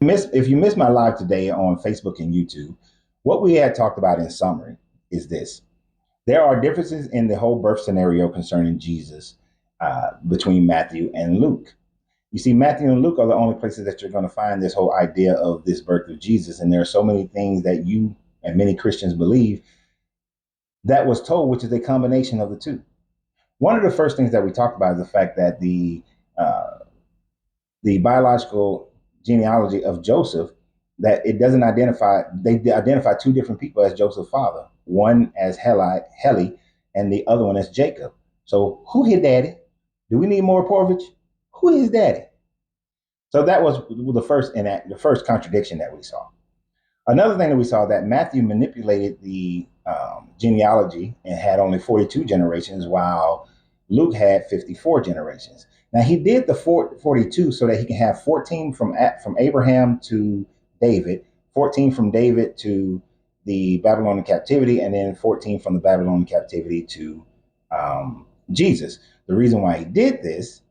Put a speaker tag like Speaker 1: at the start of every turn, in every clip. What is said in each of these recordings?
Speaker 1: If you missed my live today on Facebook and YouTube, what we had talked about in summary is this. There are differences in the whole birth scenario concerning Jesus between Matthew and Luke. You see, Matthew and Luke are the only places that you're going to find this whole idea of this birth of Jesus. And there are so many things that you and many Christians believe that was told, which is a combination of the two. One of the first things that we talked about is the fact that uh, the biological genealogy of Joseph, that it doesn't identify, they identify two different people as Joseph's father, one as Heli, and the other one as Jacob. So who his daddy? Do we need more Porvich? Who is daddy? So that was the first contradiction that we saw. Another thing that we saw that Matthew manipulated the genealogy and had only 42 generations, while Luke had 54 generations. Now he did the 42 so that he can have 14 from Abraham to David, 14 from David to the Babylonian captivity, and then 14 from the Babylonian captivity to Jesus. The reason why he did this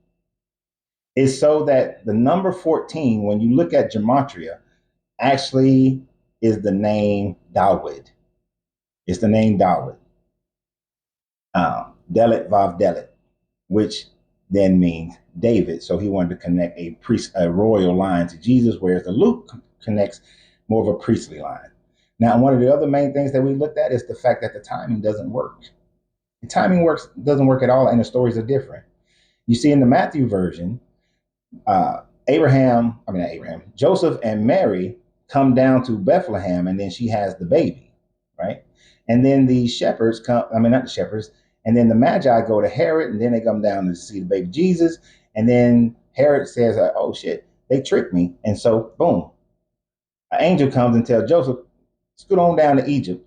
Speaker 1: is so that the number 14, when you look at gematria, actually is the name David. It's the name David. Delit Vav Delit, which then means David. So he wanted to connect a royal line to Jesus, whereas the Luke connects more of a priestly line. Now, one of the other main things that we looked at is the fact that the timing doesn't work. The timing doesn't work at all, and the stories are different. You see, in the Matthew version, Joseph and Mary come down to Bethlehem, and then she has the baby, right? And then the shepherds come, not the shepherds, and then the Magi go to Herod, and then they come down to see the baby Jesus. And then Herod says, oh shit, they tricked me. And so, boom, an angel comes and tells Joseph, scoot on down to Egypt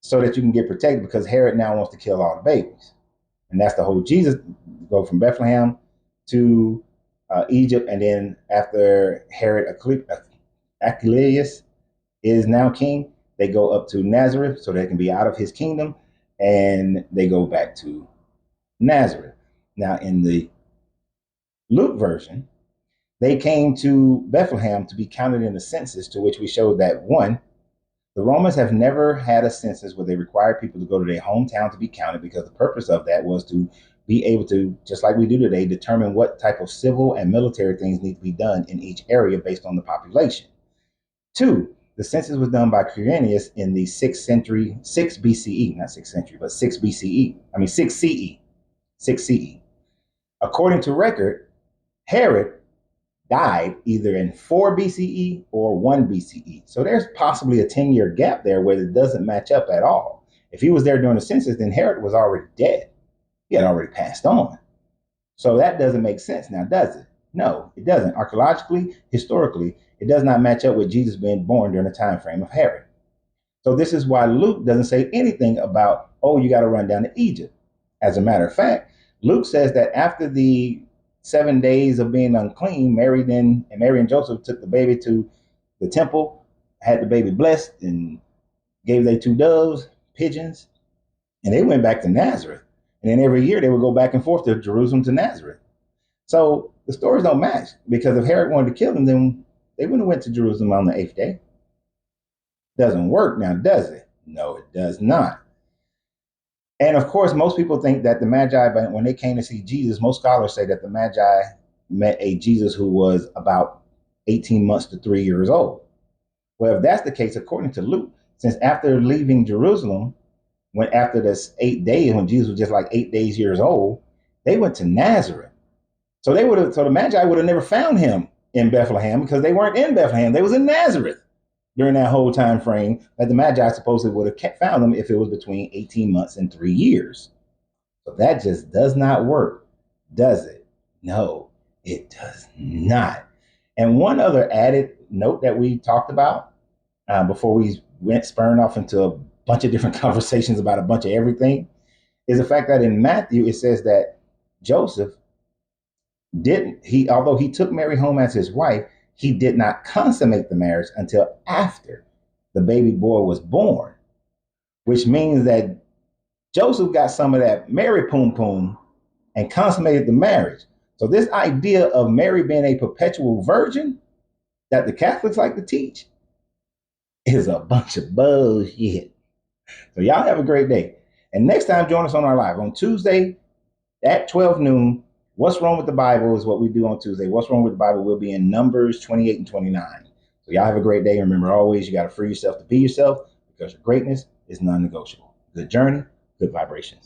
Speaker 1: so that you can get protected because Herod now wants to kill all the babies. And that's the whole Jesus go from Bethlehem to Egypt. And then after Herod Archelaus is now king, they go up to Nazareth so they can be out of his kingdom, and they go back to Nazareth. Now, in the Luke version, they came to Bethlehem to be counted in the census, to which we showed that one, the Romans have never had a census where they required people to go to their hometown to be counted, because the purpose of that was to be able to, just like we do today, determine what type of civil and military things need to be done in each area based on the population. Two, the census was done by Quirinius in the 6th century, 6 BCE, not 6th century, but 6 BCE. 6 CE, 6 CE. According to record, Herod died either in 4 BCE or 1 BCE. So there's possibly a 10-year gap there where it doesn't match up at all. If he was there during the census, then Herod was already dead. He had already passed on. So that doesn't make sense now, does it? No, it doesn't. Archaeologically, historically, it does not match up with Jesus being born during the time frame of Herod. So this is why Luke doesn't say anything about, oh, you got to run down to Egypt. As a matter of fact, Luke says that after the 7 days of being unclean, Mary and Joseph took the baby to the temple, had the baby blessed, and gave they 2 doves, pigeons, and they went back to Nazareth. And then every year they would go back and forth to Jerusalem to Nazareth. So the stories don't match, because if Herod wanted to kill them, then they wouldn't have went to Jerusalem on the 8th day. Doesn't work now, does it? No, it does not. And of course, most people think that the Magi, when they came to see Jesus, most scholars say that the Magi met a Jesus who was about 18 months to 3 years old. Well, if that's the case, according to Luke, since after leaving Jerusalem, when after this 8 days, when Jesus was just like 8 days years old, they went to Nazareth. So the Magi would have never found him in Bethlehem, because they weren't in Bethlehem. They was in Nazareth during that whole time frame that the Magi supposedly would have found them if it was between 18 months and 3 years. So that just does not work, does it? No, it does not. And one other added note that we talked about before we went spurring off into a bunch of different conversations about a bunch of everything is the fact that in Matthew it says that Joseph although he took Mary home as his wife, he did not consummate the marriage until after the baby boy was born, which means that Joseph got some of that Mary poom poom and consummated the marriage. So this idea of Mary being a perpetual virgin, that the Catholics like to teach is a bunch of bullshit. So y'all have a great day. And next time, join us on our live on Tuesday at 12 noon. What's wrong with the Bible is what we do on Tuesday. What's wrong with the Bible will be in Numbers 28 and 29. So y'all have a great day. Remember, always, you got to free yourself to be yourself because your greatness is non-negotiable. Good journey, good vibrations.